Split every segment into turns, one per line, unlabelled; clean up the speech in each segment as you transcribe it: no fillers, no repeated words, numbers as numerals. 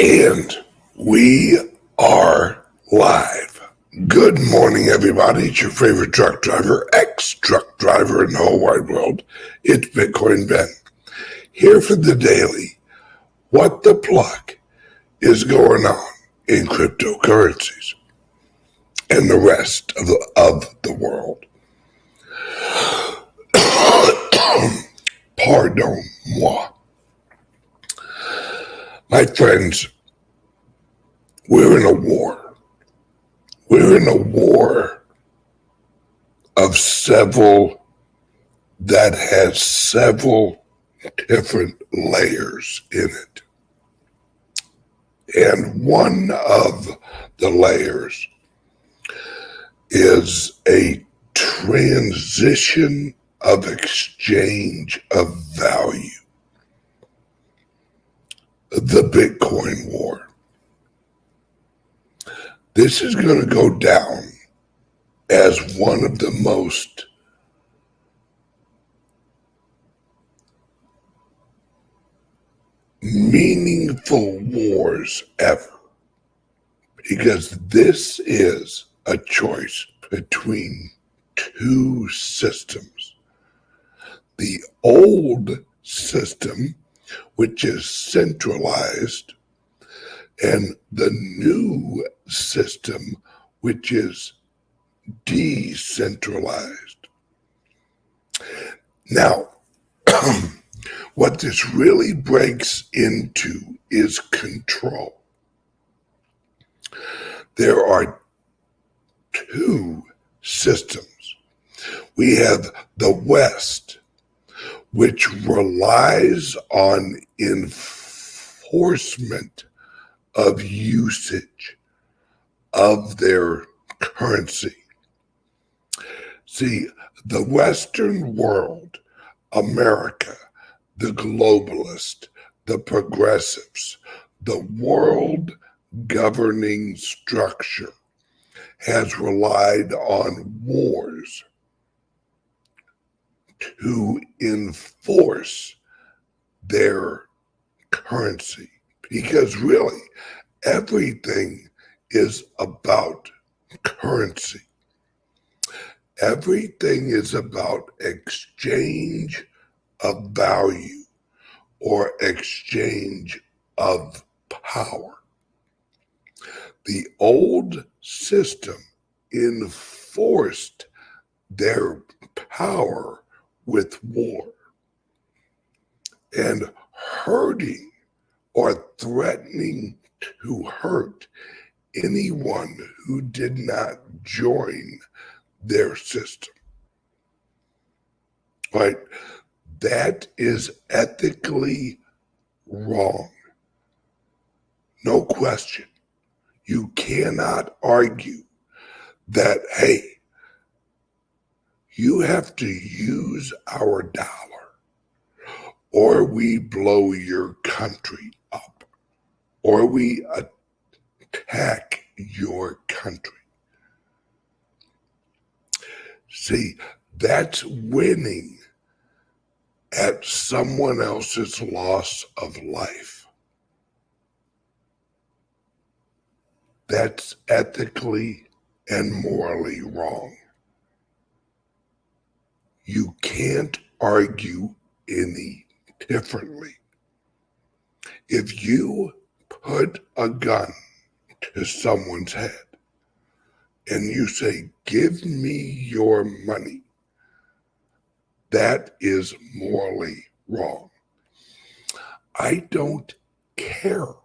And we are live. Good morning, everybody. It's your favorite truck driver, ex-truck driver in the whole wide world. It's Bitcoin Ben. Here for the daily. What the pluck is going on in cryptocurrencies and the rest of the world. Pardon moi. My friends, we're in a war. We're in a war of several that has several different layers in it. And one of the layers is a transition of exchange of value. The Bitcoin war. This is going to go down as one of the most meaningful wars ever, because this is a choice between two systems. The old system, which is centralized, and the new system, which is decentralized. Now, what this really breaks into is control. There are two systems. We have the West, which relies on enforcement of usage of their currency. See, the Western world, America, the globalist, the progressives, the world governing structure has relied on wars to enforce their currency, because really everything is about currency. Everything is about exchange of value or exchange of power. The old system enforced their power with war and hurting or threatening to hurt anyone who did not join their system. Right? That is ethically wrong. No question. You cannot argue that, hey, you have to use our dollar or we blow your country up or we attack your country. See, that's winning at someone else's loss of life. That's ethically and morally wrong. You can't argue any differently. If you put a gun to someone's head and you say, give me your money, that is morally wrong. I don't care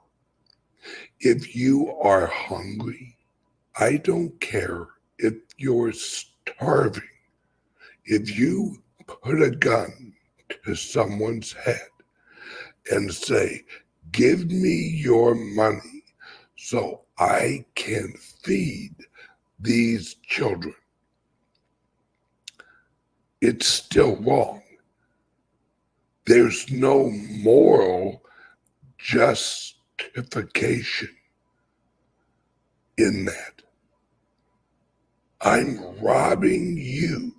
if you are hungry. I don't care if you're starving. If you put a gun to someone's head and say, give me your money so I can feed these children, it's still wrong. There's no moral justification in that. I'm robbing you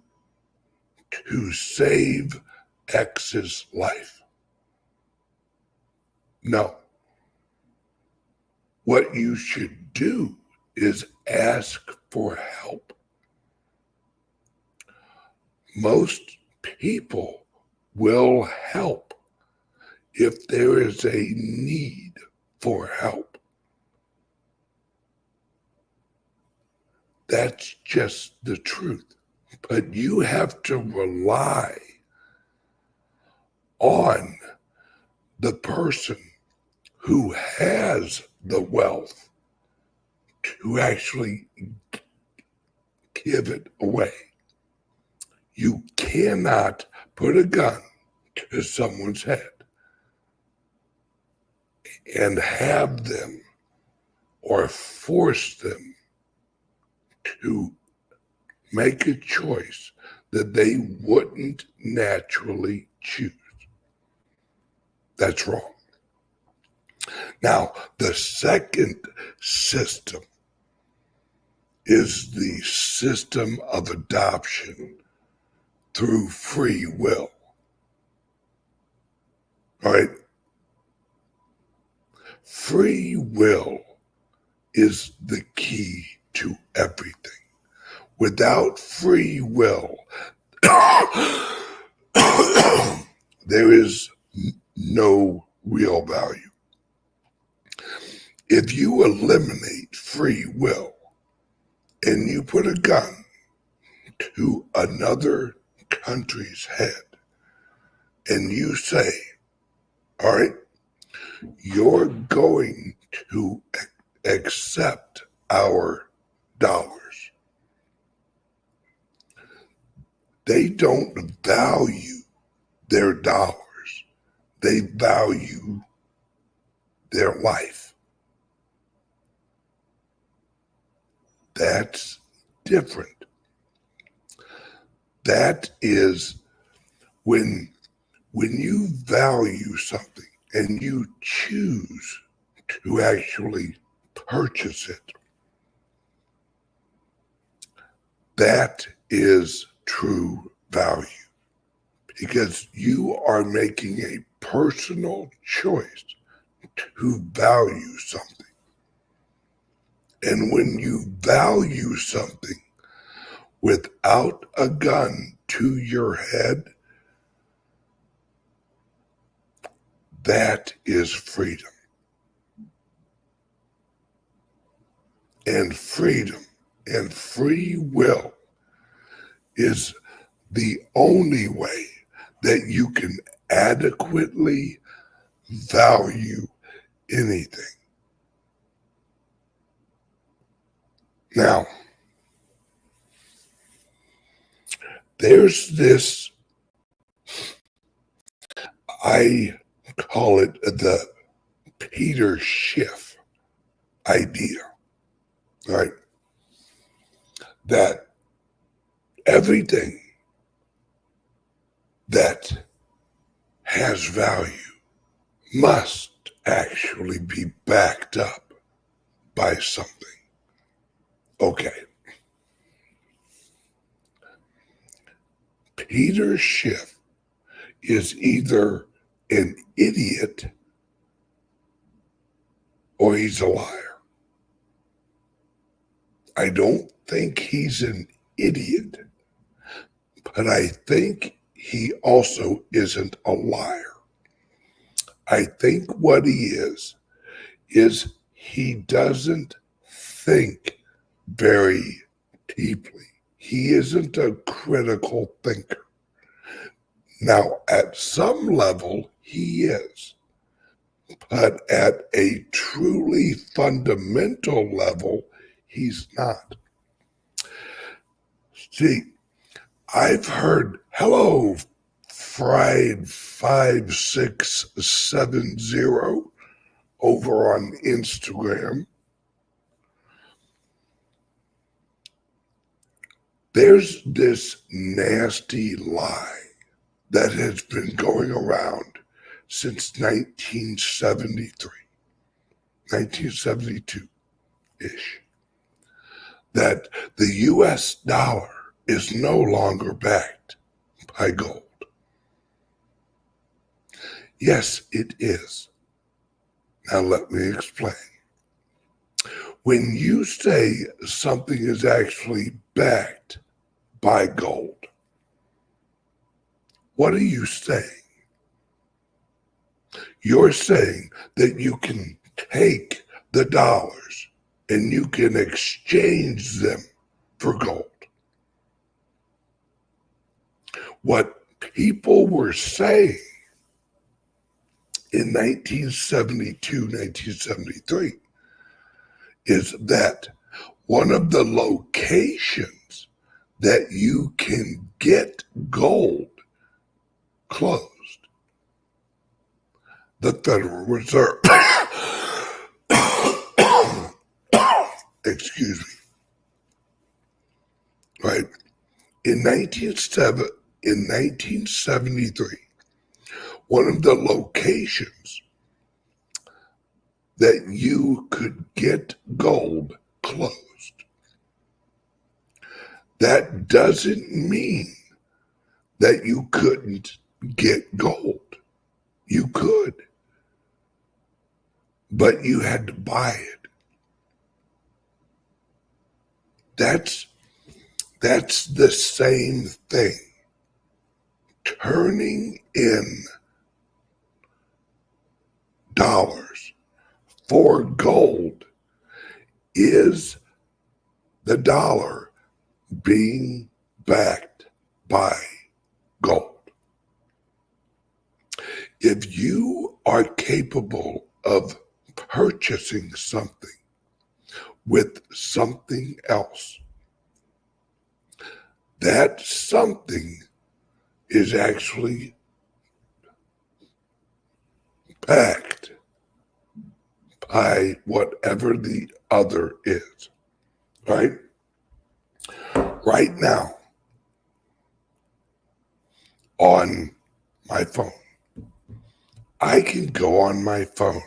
to save X's life. No. what you should do is ask for help. Most people will help if there is a need for help. That's just the truth. But you have to rely on the person who has the wealth to actually give it away. You cannot put a gun to someone's head and have them or force them to make a choice that they wouldn't naturally choose. That's wrong. Now, the second system is the system of adoption through free will. All right? Free will is the key to everything. Without free will, there is no real value. If you eliminate free will and you put a gun to another country's head and you say, all right, you're going to accept our dollars. They don't value their dollars. They value their life. That's different. That is when you value something and you choose to actually purchase it. That is true value, because you are making a personal choice to value something. And when you value something without a gun to your head, that is freedom. And freedom and free will is the only way that you can adequately value anything. Now, there's this, I call it the Peter Schiff idea, right? That everything that has value must actually be backed up by something. Okay. Peter Schiff is either an idiot or he's a liar. I don't think he's an idiot, but I think he also isn't a liar. I think what he is he doesn't think very deeply. He isn't a critical thinker. Now, at some level, he is. But at a truly fundamental level, he's not. See, I've heard, hello, Fried 5670 over on Instagram. There's this nasty lie that has been going around since 1973, 1972-ish, that the US dollar is no longer backed by gold. Yes, it is. Now let me explain. When you say something is actually backed by gold, what are you saying? You're saying that you can take the dollars and you can exchange them for gold. What people were saying in 1972, 1973 is that one of the locations that you can get gold closed, the Federal Reserve, excuse me, right? In 1973, one of the locations that you could get gold closed, that doesn't mean that you couldn't get gold. You could, but you had to buy it. That's the same thing. Turning in dollars for gold is the dollar being backed by gold. If you are capable of purchasing something with something else, that something is actually backed by whatever the other is, right? Right now, on my phone, I can go on my phone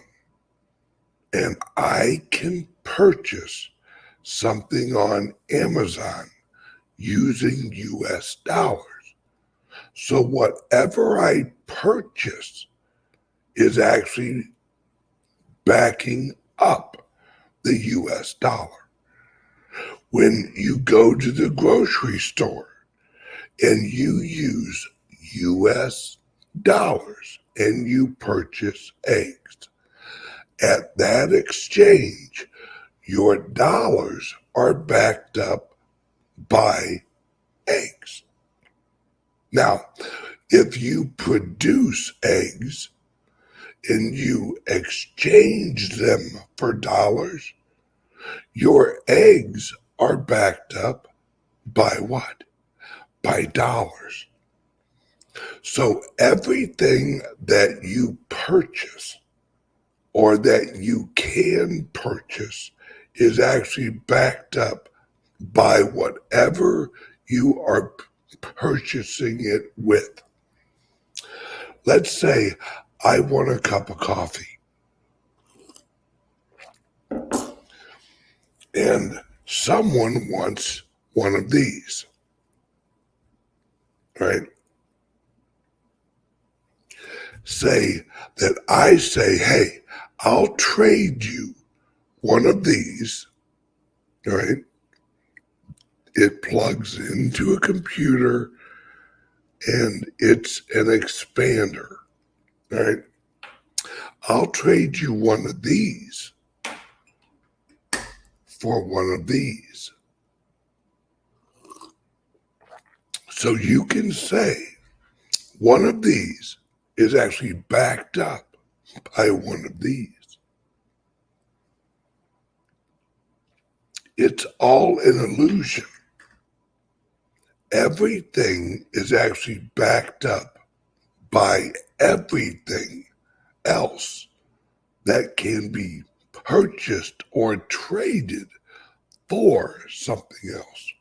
and I can purchase something on Amazon using US dollars. So whatever I purchase is actually backing up the US dollar. When you go to the grocery store and you use US dollars and you purchase eggs, at that exchange, your dollars are backed up by eggs. Now, if you produce eggs and you exchange them for dollars, your eggs are backed up by what? By dollars. So everything that you purchase or that you can purchase is actually backed up by whatever you are purchasing it with. Let's say I want a cup of coffee and someone wants one of these, right? Say that I say, hey, I'll trade you one of these, right? It plugs into a computer and it's an expander, right? I'll trade you one of these for one of these. So you can say one of these is actually backed up by one of these. It's all an illusion. Everything is actually backed up by everything else that can be purchased or traded for something else.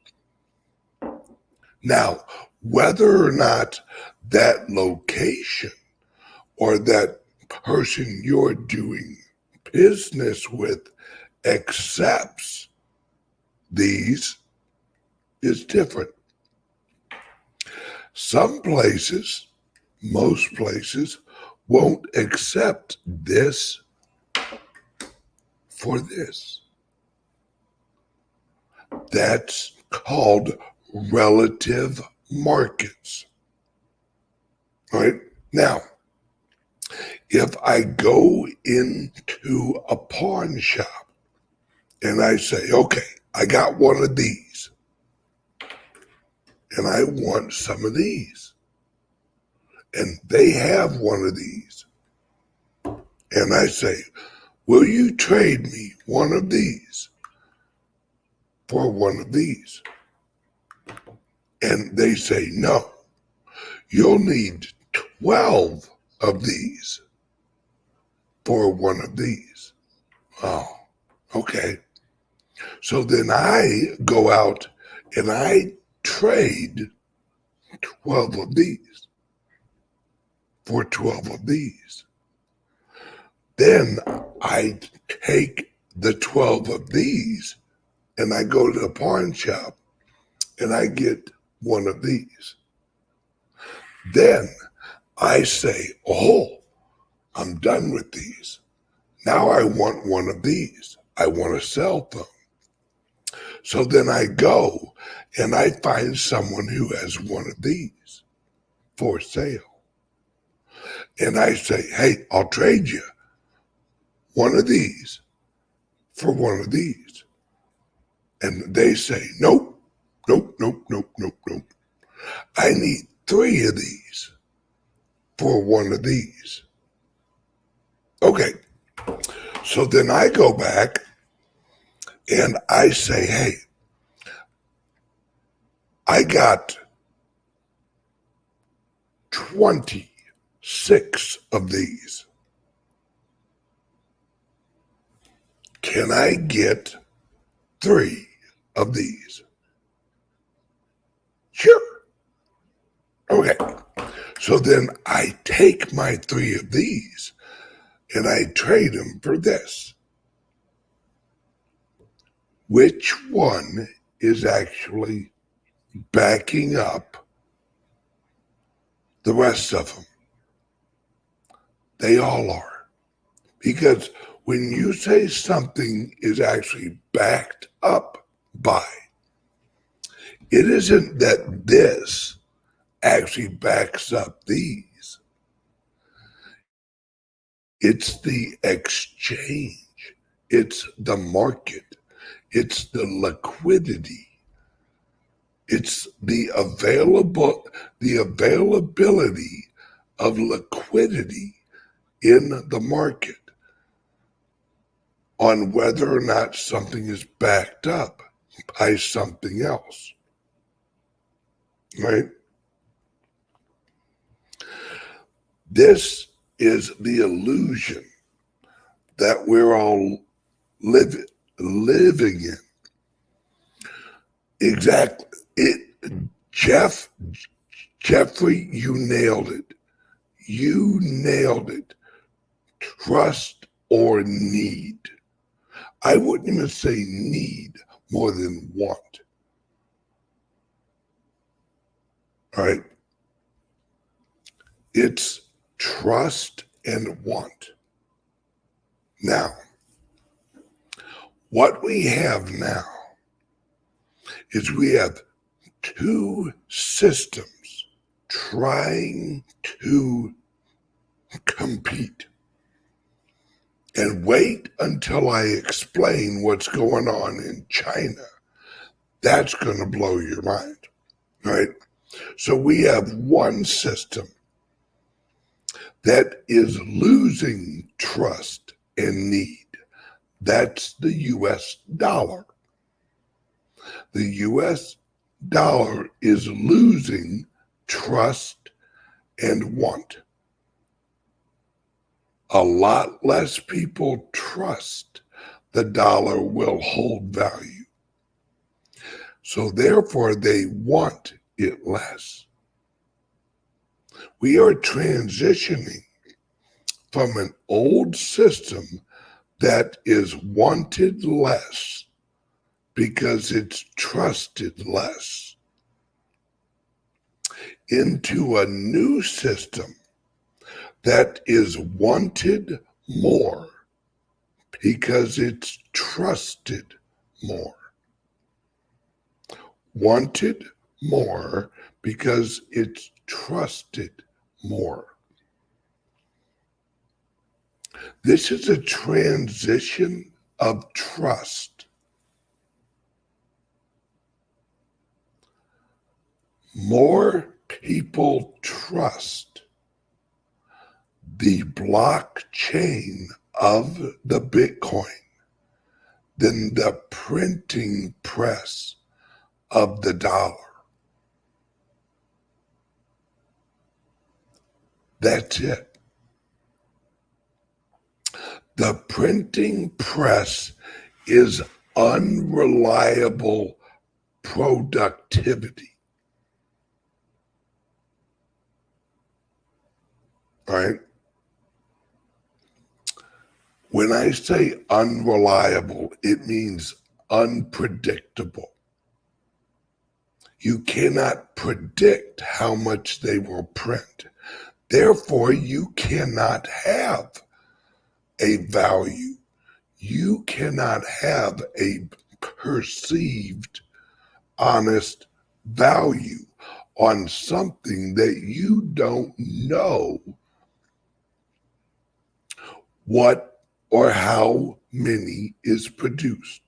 Now, whether or not that location or that person you're doing business with accepts these is different. Some places, most places, won't accept this for this. That's called relative markets. All right? Now, if I go into a pawn shop and I say, okay, I got one of these and I want some of these, and they have one of these, and I say, will you trade me one of these for one of these? And they say, no, you'll need 12 of these for one of these. Oh, okay. So then I go out and I trade 12 of these for 12 of these. Then I take the 12 of these and I go to the pawn shop and I get one of these. Then I say, oh, I'm done with these. Now I want one of these. I want a cell phone. So then I go and I find someone who has one of these for sale. And I say, hey, I'll trade you one of these for one of these. And they say, nope, nope, nope, nope, nope, nope. I need 3 of these for one of these. Okay. So then I go back and I say, hey, I got 26 of these. Can I get 3 of these? Sure. Okay. So then I take my 3 of these and I trade them for this. Which one is actually backing up the rest of them? They all are. Because when you say something is actually backed up by, it isn't that this actually backs up these. It's the exchange. It's the market. It's the liquidity. It's the availability of liquidity in the market on whether or not something is backed up by something else. Right? This is the illusion that we're all living in. Exactly. Jeffrey, you nailed it. You nailed it. Trust or need. I wouldn't even say need more than want. All right. It's trust and want. Now, what we have now is we have 2 systems trying to compete. And wait until I explain what's going on in China. That's going to blow your mind, right? So we have one system that is losing trust and need. That's the US dollar. The US dollar is losing trust and want. A lot less people trust the dollar will hold value. So therefore, they want it less. We are transitioning from an old system that is wanted less because it's trusted less into a new system that is wanted more because it's trusted more. wanted more because it's trusted more. This is a transition of trust. More people trust the blockchain of the Bitcoin than the printing press of the dollar. That's it. The printing press is unreliable productivity. Right? When I say unreliable, it means unpredictable. You cannot predict how much they will print. Therefore, you cannot have a value. You cannot have a perceived honest value on something that you don't know what or how many is produced.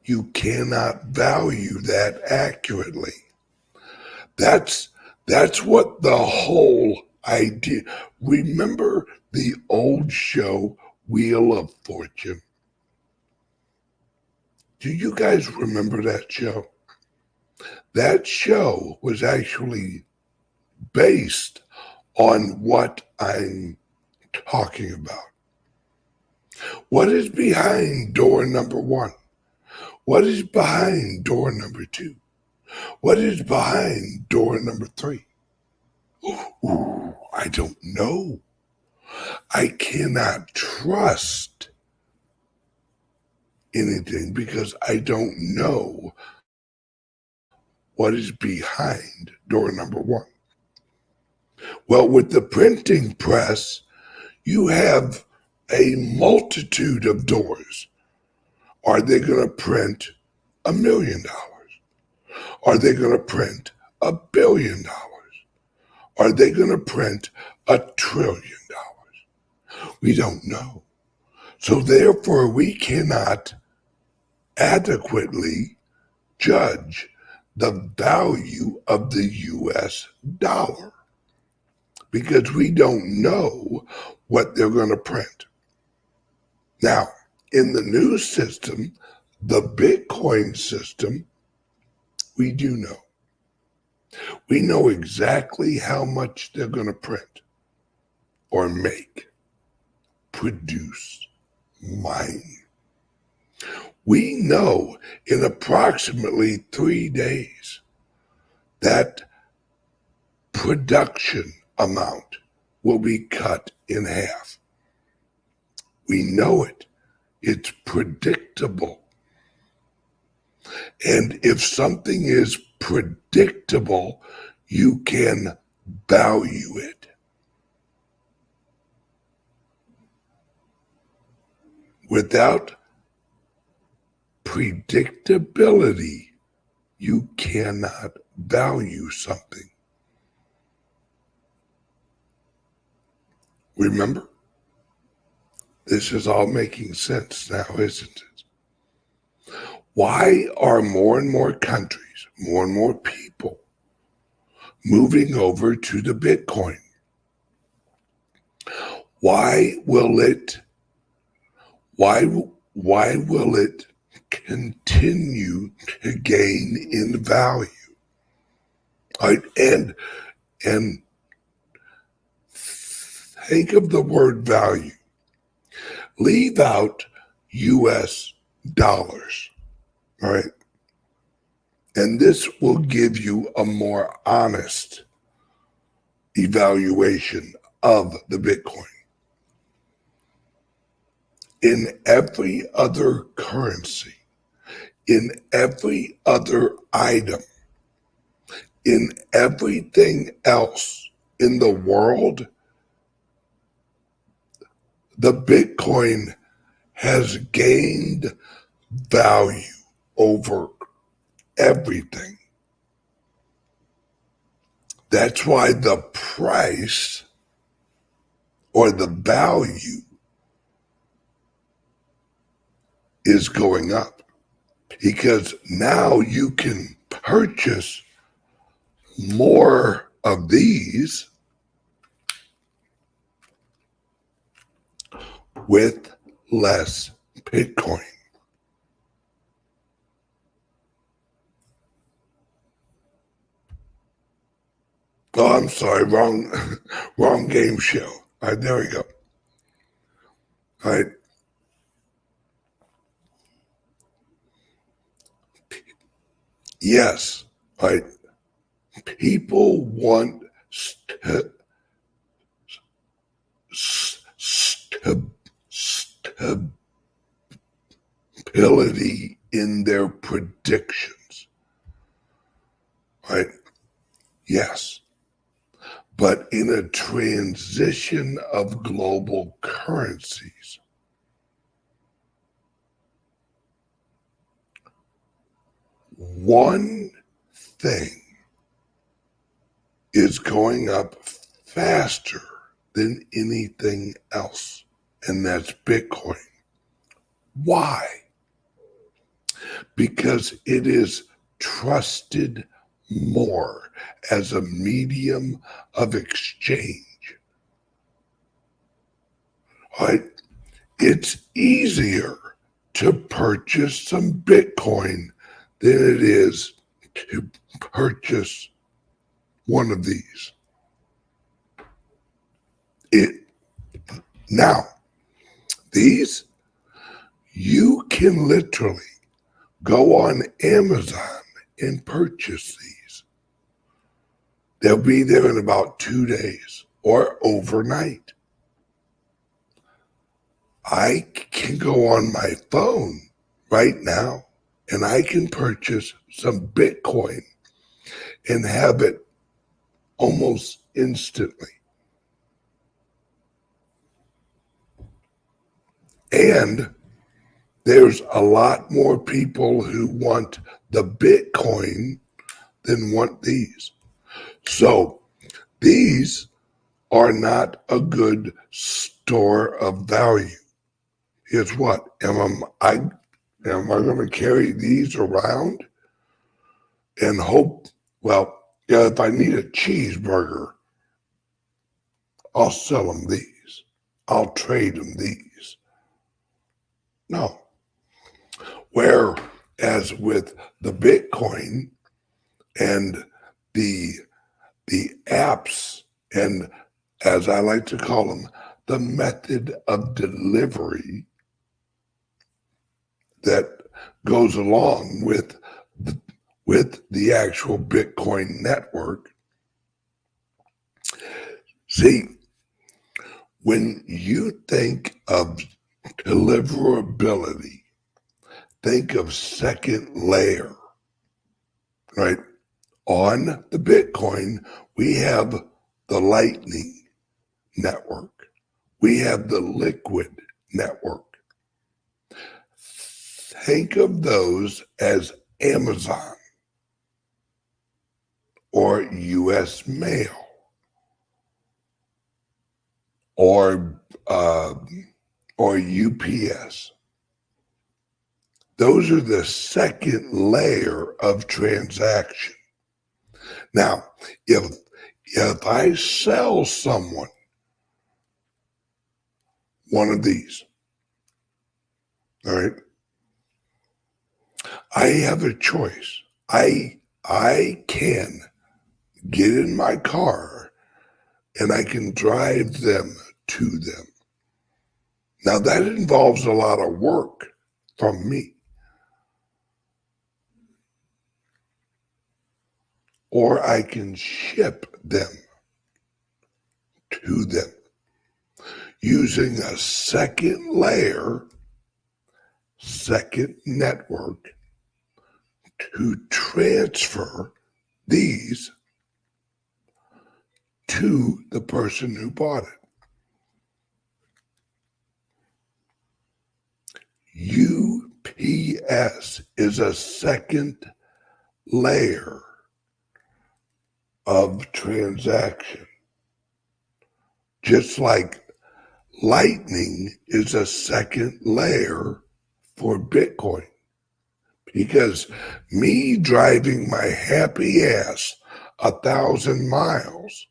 You cannot value that accurately. That's what the whole idea. Remember the old show, Wheel of Fortune? Do you guys remember that show? That show was actually based on what I'm talking about. What is behind door number 1? What is behind door number 2? What is behind door number 3? Ooh, I don't know. I cannot trust anything because I don't know what is behind door number 1. Well, with the printing press, you have a multitude of doors. Are they going to print $1 million? Are they going to print $1 billion? Are they going to print $1 trillion? We don't know. So therefore, we cannot adequately judge the value of the US dollar because we don't know what they're going to print. Now, in the new system, the Bitcoin system, we do know. We know exactly how much they're going to print or make, produce, mine. We know in approximately 3 days that production amount will be cut in half. We know it. It's predictable. And if something is predictable, you can value it. Without predictability, you cannot value something. Remember? This is all making sense now, isn't it? Why are more and more countries, more and more people moving over to the Bitcoin? Why will it continue to gain in value? Right? And think of the word value. Leave out US dollars, all right? And this will give you a more honest evaluation of the Bitcoin. In every other currency, in every other item, in everything else in the world, the Bitcoin has gained value over everything. That's why the price or the value is going up, because now you can purchase more of these with less Bitcoin. Oh, I'm sorry, wrong game show. All right, there we go. All right. Yes, all right. People want stability in their predictions. Right? Yes. But in a transition of global currencies, one thing is going up faster than anything else, and that's Bitcoin. Why? Because it is trusted more as a medium of exchange. Right? It's easier to purchase some Bitcoin than it is to purchase one of these. Now, these, you can literally go on Amazon and purchase these. They'll be there in about 2 days or overnight. I can go on my phone right now and I can purchase some Bitcoin and have it almost instantly. And there's a lot more people who want the Bitcoin than want these. So these are not a good store of value. Here's what, am I going to carry these around and hope, well, yeah, if I need a cheeseburger, I'll sell them these. I'll trade them these. No. Whereas with the Bitcoin and the apps, and as I like to call them, the method of delivery that goes along with the actual Bitcoin network. See, when you think of deliverability, think of second layer, right? On the Bitcoin, we have the Lightning network. We have the Liquid network. Think of those as Amazon or US Mail or UPS. Those are the second layer of transaction. Now, if I sell someone one of these, all right, I have a choice. I can get in my car and I can drive them to them. Now that involves a lot of work from me. Or I can ship them to them using a second layer, second network to transfer these to the person who bought it. You ES is a second layer of transaction, just like Lightning is a second layer for Bitcoin. Because me driving my happy ass 1,000 miles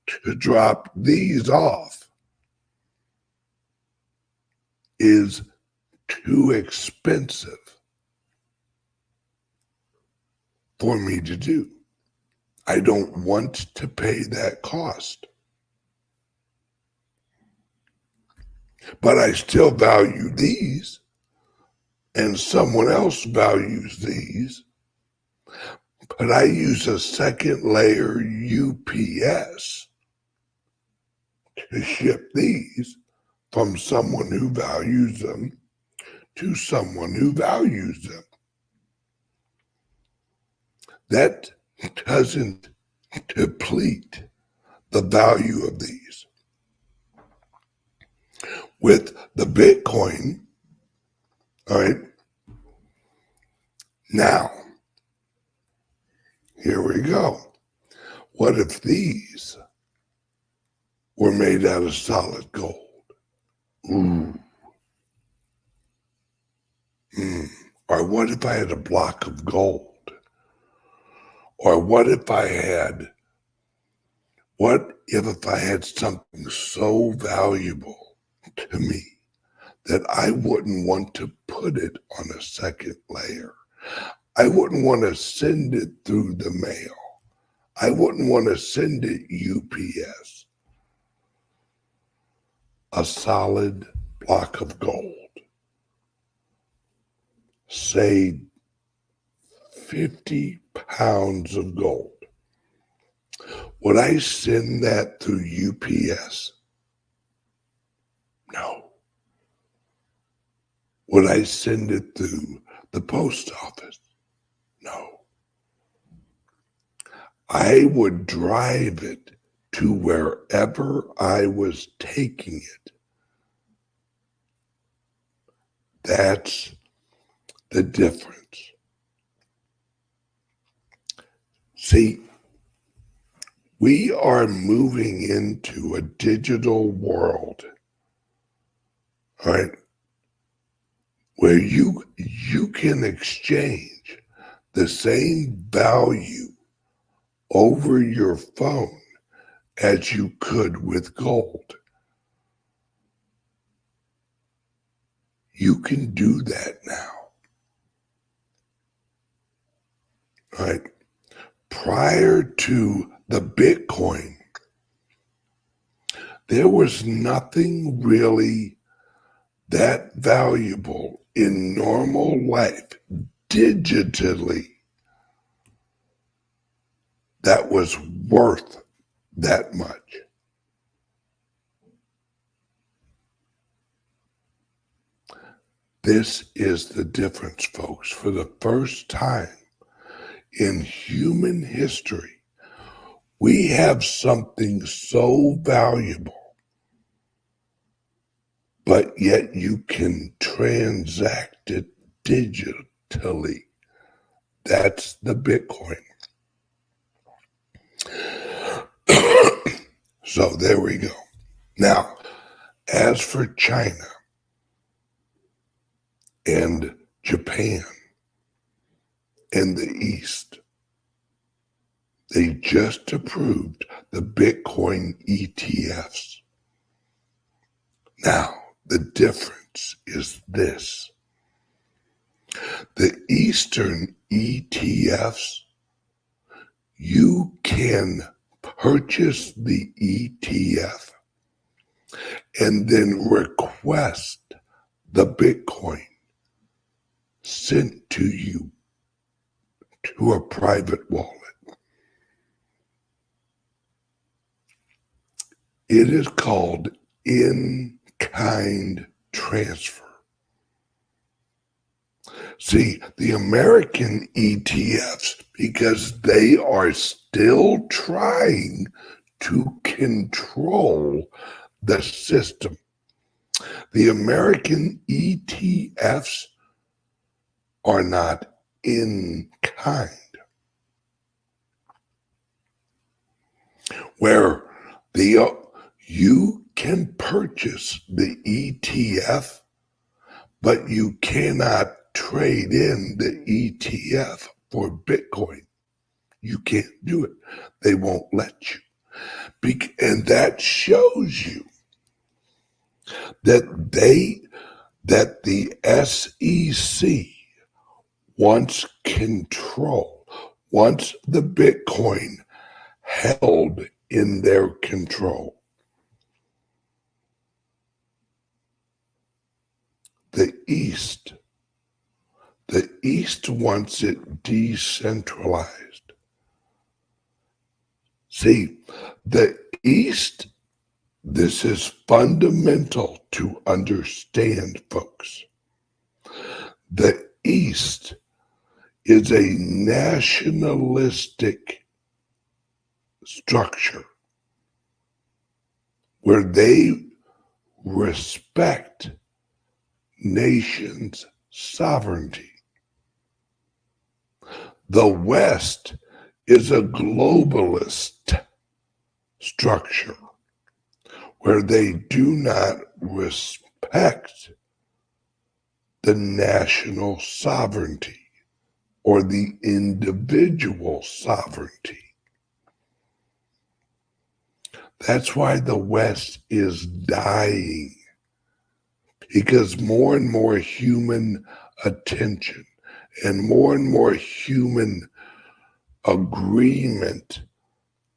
to drop these off is too expensive for me to do. I don't want to pay that cost. But I still value these, and someone else values these. But I use a second layer UPS to ship these from someone who values them to someone who values them. That doesn't deplete the value of these. With the Bitcoin, all right, now, here we go. What if these were made out of solid gold? Ooh. Or what if I had a block of gold? Or what if I had something so valuable to me that I wouldn't want to put it on a second layer? I wouldn't want to send it through the mail. I wouldn't want to send it UPS. A solid block of gold. Say 50 pounds of gold. Would I send that through UPS? No. Would I send it through the post office? No. I would drive it to wherever I was taking it. That's the difference. See, we are moving into a digital world, all right, where you can exchange the same value over your phone as you could with gold. You can do that now. All right. Prior to the Bitcoin, there was nothing really that valuable in normal life digitally that was worth that much. This is the difference, folks. For the first time in human history, we have something so valuable, but yet you can transact it digitally. That's the Bitcoin. So there we go. Now, as for China and Japan and the East, they just approved the Bitcoin ETFs. Now, the difference is this. The Eastern ETFs, you can purchase the ETF and then request the Bitcoin sent to you to a private wallet. It is called in-kind transfer. See, the American ETFs, because they are still trying to control the system, the American ETFs are not in kind, where you can purchase the ETF, but you cannot trade in the ETF for Bitcoin. You can't do it. They won't let you. And that shows you that the SEC wants control, wants the Bitcoin held in their control. The East wants it decentralized. See, the East, this is fundamental to understand, folks. The East is a nationalistic structure where they respect nations' sovereignty. The West is a globalist structure where they do not respect the national sovereignty or the individual sovereignty. That's why the West is dying, because more and more human attention and more human agreement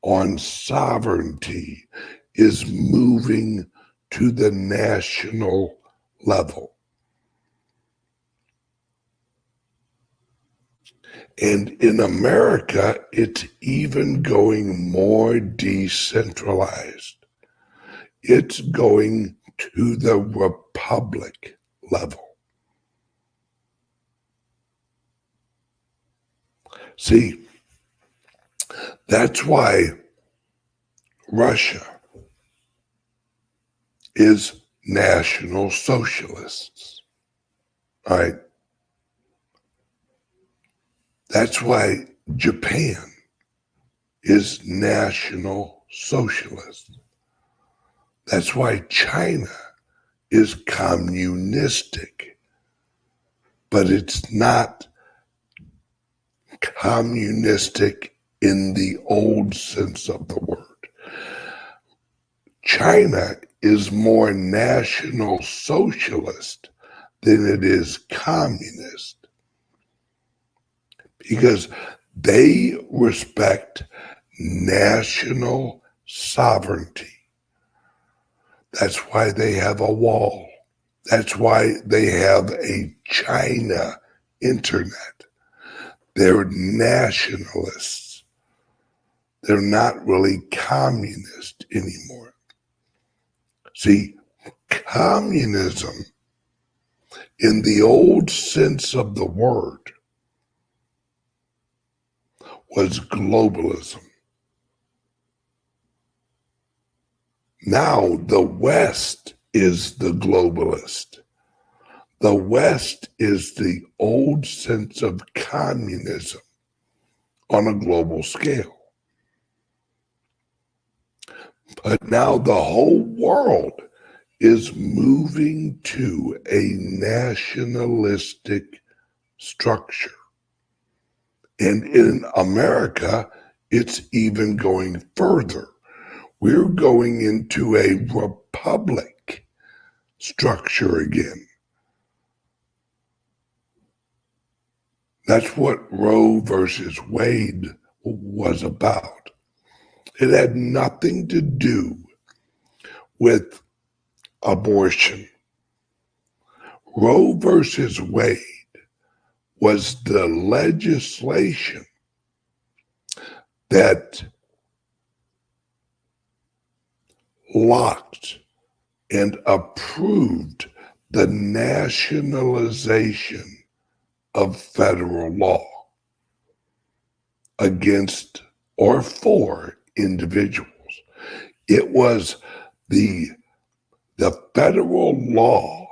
on sovereignty is moving to the national level. And in America, it's even going more decentralized. It's going to the republic level. See, that's why Russia is National Socialists, all right? That's why Japan is National Socialist. That's why China is communistic, but it's not communistic in the old sense of the word. China is more National Socialist than it is communist, because they respect national sovereignty. That's why they have a wall. That's why they have a China internet. They're nationalists. They're not really communist anymore. See, communism in the old sense of the word was globalism. Now the West is the globalist. The West is the old sense of communism on a global scale. But now the whole world is moving to a nationalistic structure. And in America, it's even going further. We're going into a republic structure again. That's what Roe versus Wade was about. It had nothing to do with abortion. Roe versus Wade was the legislation that locked and approved the nationalization of federal law against or for individuals. It was the federal law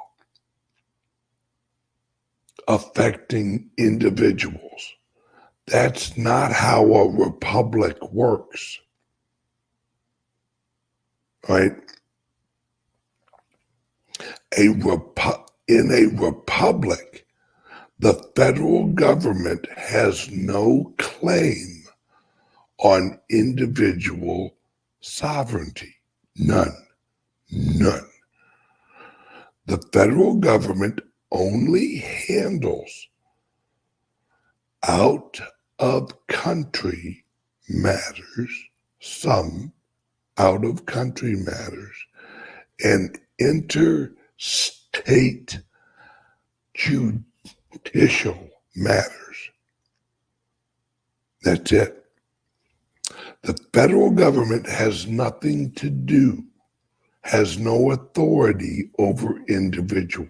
affecting individuals. That's not how a republic works, right? In a republic, the federal government has no claim on individual sovereignty. None. None. The federal government only handles out of country matters, some out of country matters, and interstate judicial matters. That's it. The federal government has nothing to do, has no authority over individuals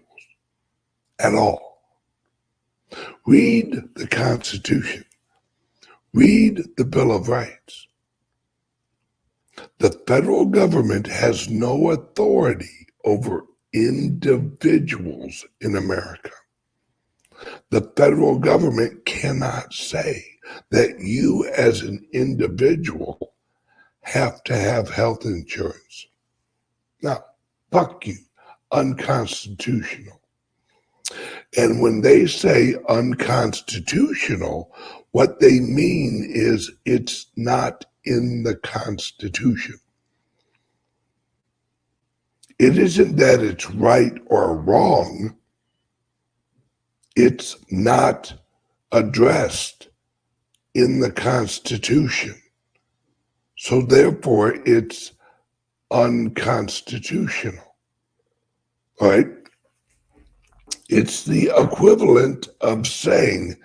at all. Read the Constitution. Read the Bill of Rights. The federal government has no authority over individuals in America. The federal government cannot say that you as an individual have to have health insurance. Now, fuck you, unconstitutional. And when they say unconstitutional, what they mean is it's not in the Constitution. It isn't that it's right or wrong. It's not addressed in the Constitution. So therefore, it's unconstitutional, right? It's the equivalent of saying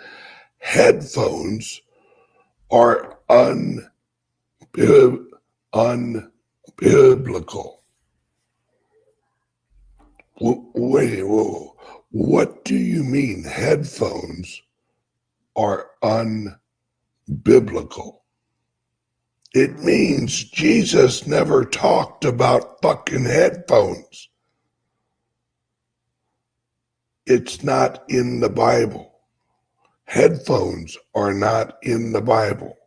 headphones are unbiblical. Wait, whoa. What do you mean headphones are unbiblical? It means Jesus never talked about fucking headphones. It's not in the Bible. Headphones are not in the Bible.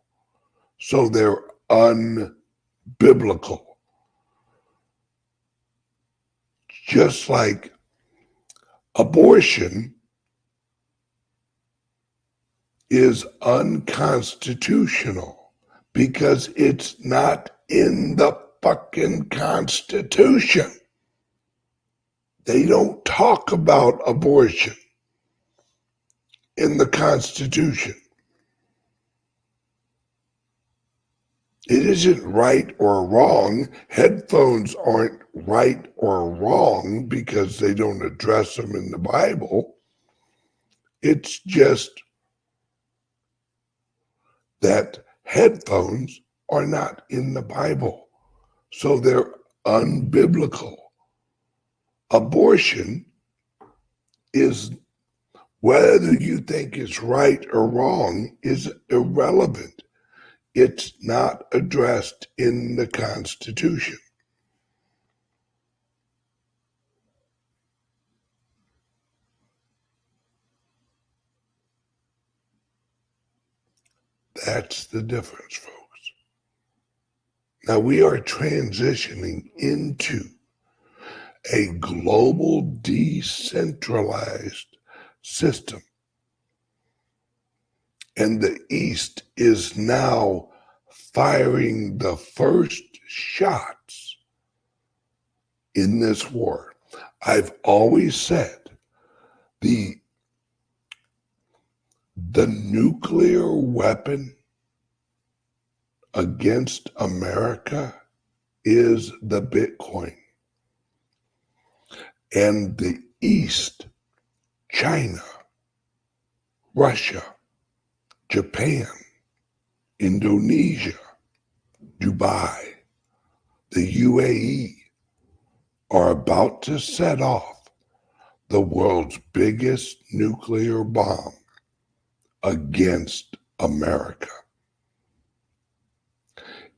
So they're unbiblical. Just like abortion is unconstitutional because it's not in the fucking Constitution. They don't talk about abortion in the Constitution. It isn't right or wrong. Headphones aren't right or wrong because they don't address them in the Bible. It's just that headphones are not in the Bible, so they're unbiblical. Abortion is, whether you think it's right or wrong, is irrelevant. It's not addressed in the Constitution. That's the difference, folks. Now we are transitioning into a global decentralized system. And the East is now firing the first shots in this war. I've always said the nuclear weapon against America is the Bitcoin. And the East, China, Russia, Japan, Indonesia, Dubai, the UAE are about to set off the world's biggest nuclear bomb against America.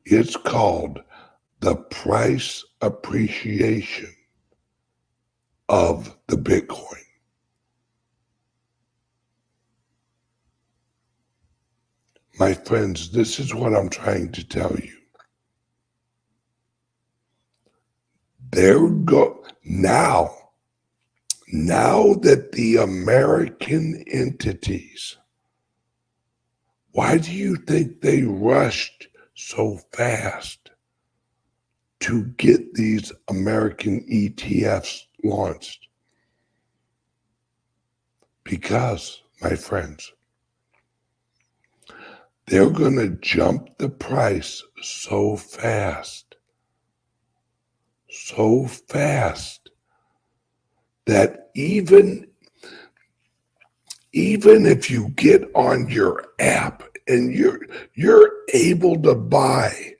It's called the price appreciation of the Bitcoin. My friends, this is what I'm trying to tell you. Now that the American entities, why do you think they rushed so fast to get these American ETFs launched? Because, my friends, they're going to jump the price so fast that even if you get on your app and you're able to buy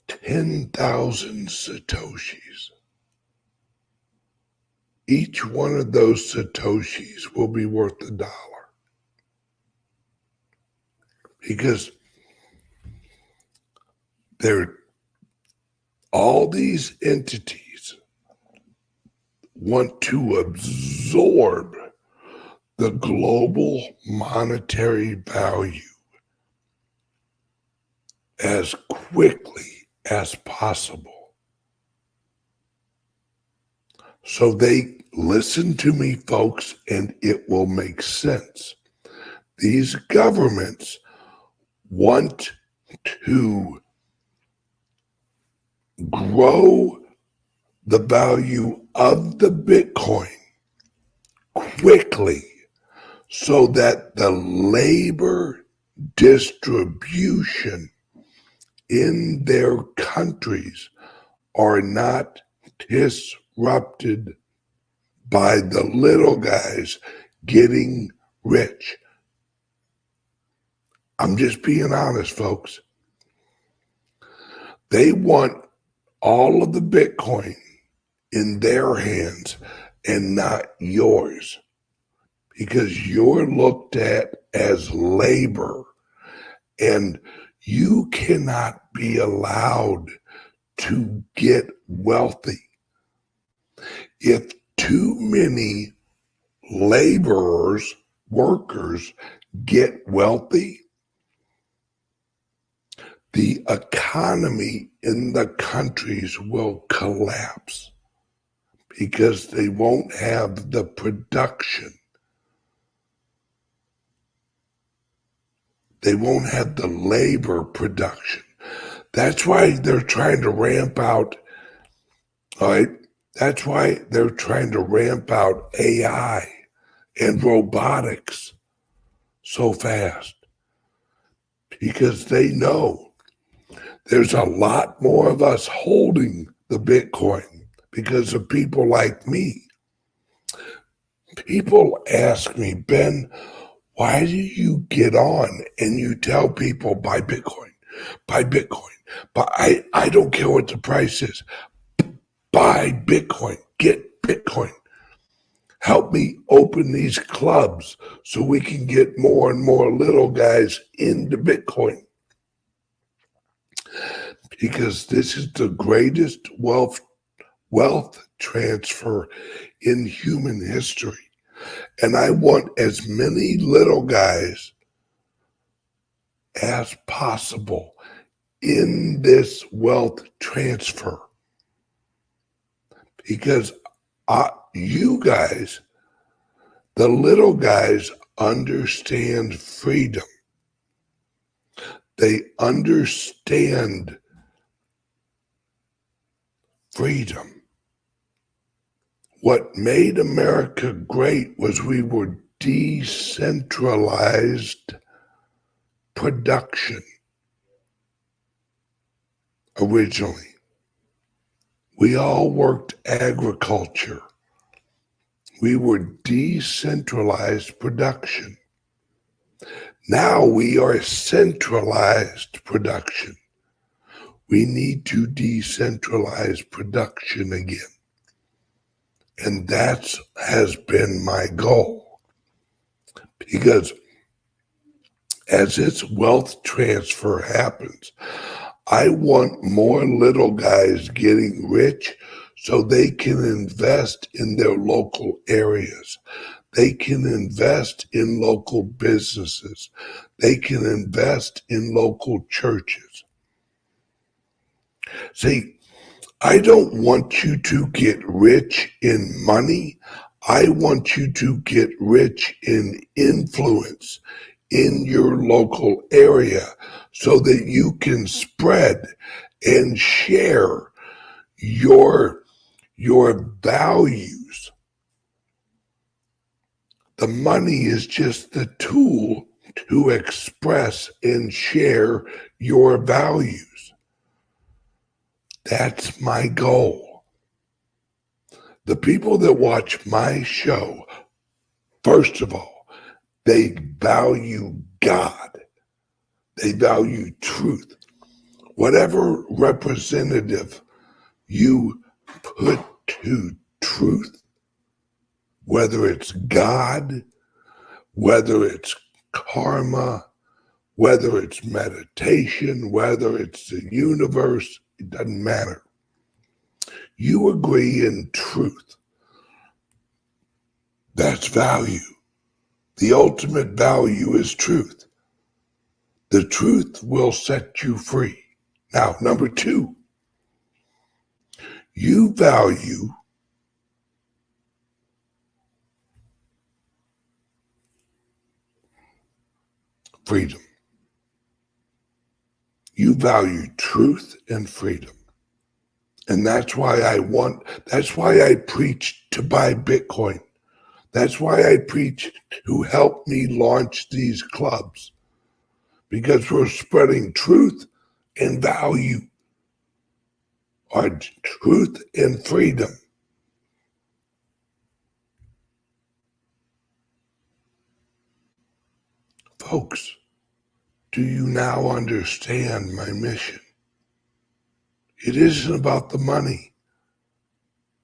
10,000 Satoshis, each one of those Satoshis will be worth $1. Because all these entities want to absorb the global monetary value as quickly as possible. So they listen to me, folks, and it will make sense. These governments want to grow the value of the Bitcoin quickly so that the labor distribution in their countries are not disrupted by the little guys getting rich. I'm just being honest, folks. They want all of the Bitcoin in their hands and not yours, because you're looked at as labor, and you cannot be allowed to get wealthy. If too many laborers, workers get wealthy, the economy in the countries will collapse because they won't have the production. They won't have the labor production. That's why they're trying to ramp out, all right? That's why they're trying to ramp out AI and robotics so fast, because they know there's a lot more of us holding the Bitcoin because of people like me. People ask me, Ben, why do you get on and you tell people buy Bitcoin, but I don't care what the price is. Buy Bitcoin, get Bitcoin. Help me open these clubs so we can get more and more little guys into Bitcoin. Because this is the greatest wealth transfer in human history. And I want as many little guys as possible in this wealth transfer. Because you guys, the little guys, understand freedom. They understand freedom. What made America great was we were decentralized production originally. We all worked agriculture. We were decentralized production. Now we are centralized production. We need to decentralize production again. And that has been my goal. Because as this wealth transfer happens, I want more little guys getting rich so they can invest in their local areas. They can invest in local businesses. They can invest in local churches. See, I don't want you to get rich in money. I want you to get rich in influence in your local area so that you can spread and share your values. The money is just the tool to express and share your values. That's my goal. The people that watch my show, first of all, they value God. They value truth. Whatever representative you put to truth, whether it's God, whether it's karma, whether it's meditation, whether it's the universe, it doesn't matter. You agree in truth. That's value. The ultimate value is truth. The truth will set you free. Now, number two, you value freedom. You value truth and freedom. And that's why I preach to buy Bitcoin. That's why I preach to help me launch these clubs. Because we're spreading truth and value. Our truth and freedom. Folks, do you now understand my mission? It isn't about the money.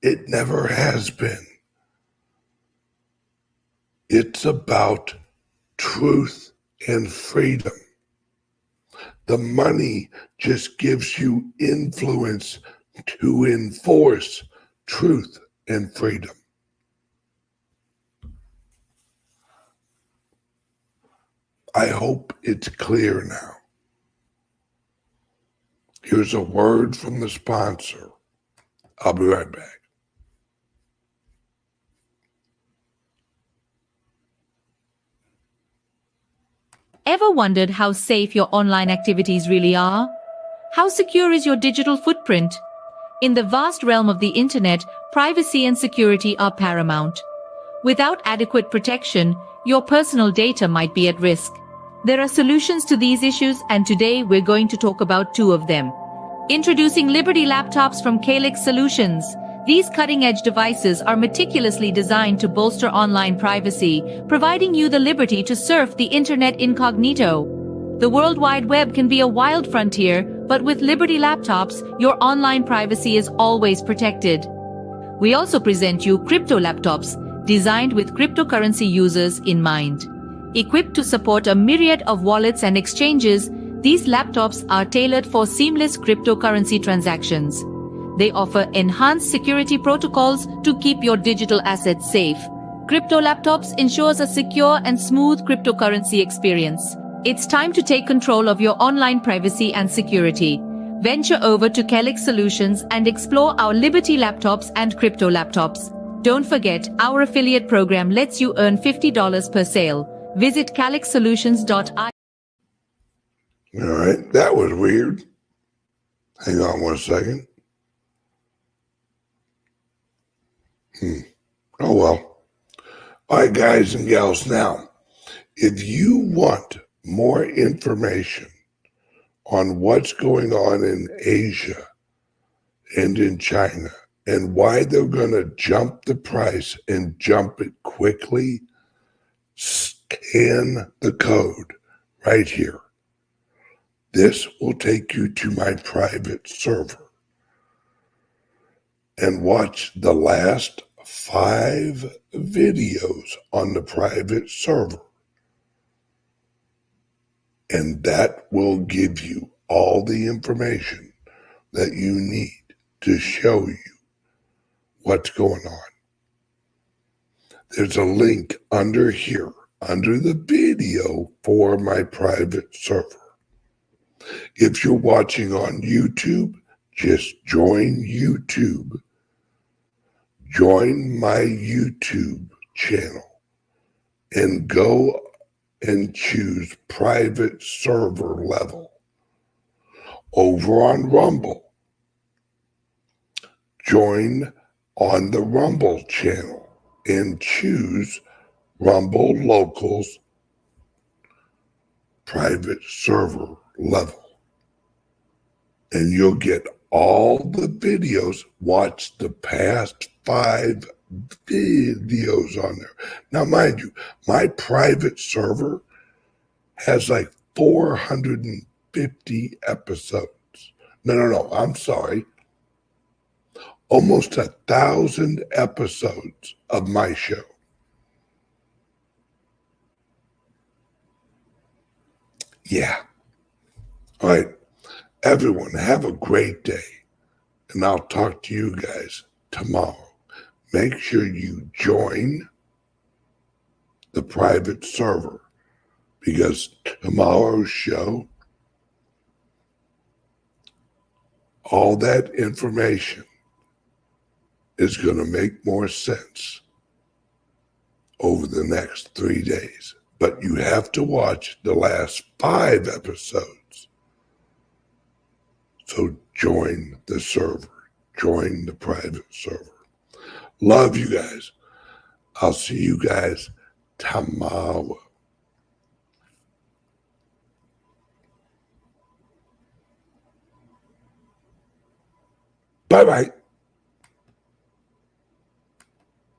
It never has been. It's about truth and freedom. The money just gives you influence to enforce truth and freedom. I hope it's clear now. Here's a word from the sponsor. I'll be right back.
Ever wondered how safe your online activities really are? How secure is your digital footprint? In the vast realm of the internet, privacy and security are paramount. Without adequate protection, your personal data might be at risk. There are solutions to these issues, and today we're going to talk about two of them. Introducing Liberty laptops from CALIX Solutions. These cutting-edge devices are meticulously designed to bolster online privacy, providing you the liberty to surf the internet incognito. The World Wide Web can be a wild frontier, but with Liberty laptops, your online privacy is always protected. We also present you crypto laptops, designed with cryptocurrency users in mind. Equipped to support a myriad of wallets and exchanges, these laptops are tailored for seamless cryptocurrency transactions. They offer enhanced security protocols to keep your digital assets safe. Crypto laptops ensures a secure and smooth cryptocurrency experience. It's time to take control of your online privacy and security. Venture over to CALIX Solutions and explore our Liberty laptops and crypto laptops. Don't forget, our affiliate program lets you earn $50 per sale. Visit calixsolutions.io.
All right, that was weird. Hang on one second. Oh well. All right, guys and gals, now, if you want more information on what's going on in Asia and in China and why they're going to jump the price and jump it quickly, scan the code right here. This will take you to my private server and watch the last 5 videos on the private server. And that will give you all the information that you need to show you what's going on. There's a link under here, under the video for my private server. If you're watching on YouTube, just join YouTube. Join my YouTube channel and go and choose private server level. Over on Rumble, join on the Rumble channel and choose Rumble Locals private server level. And you'll get all the videos. Watch the past 5 videos on there. Now, mind you, my private server has like 450 episodes. No, I'm sorry. Almost 1,000 episodes of my show. Yeah. All right. Everyone, have a great day. And I'll talk to you guys tomorrow. Make sure you join the private server, because tomorrow's show, all that information is going to make more sense over the next 3 days. But you have to watch the last 5 episodes. So join the server. Join the private server. Love you guys. I'll see you guys tomorrow. Bye-bye.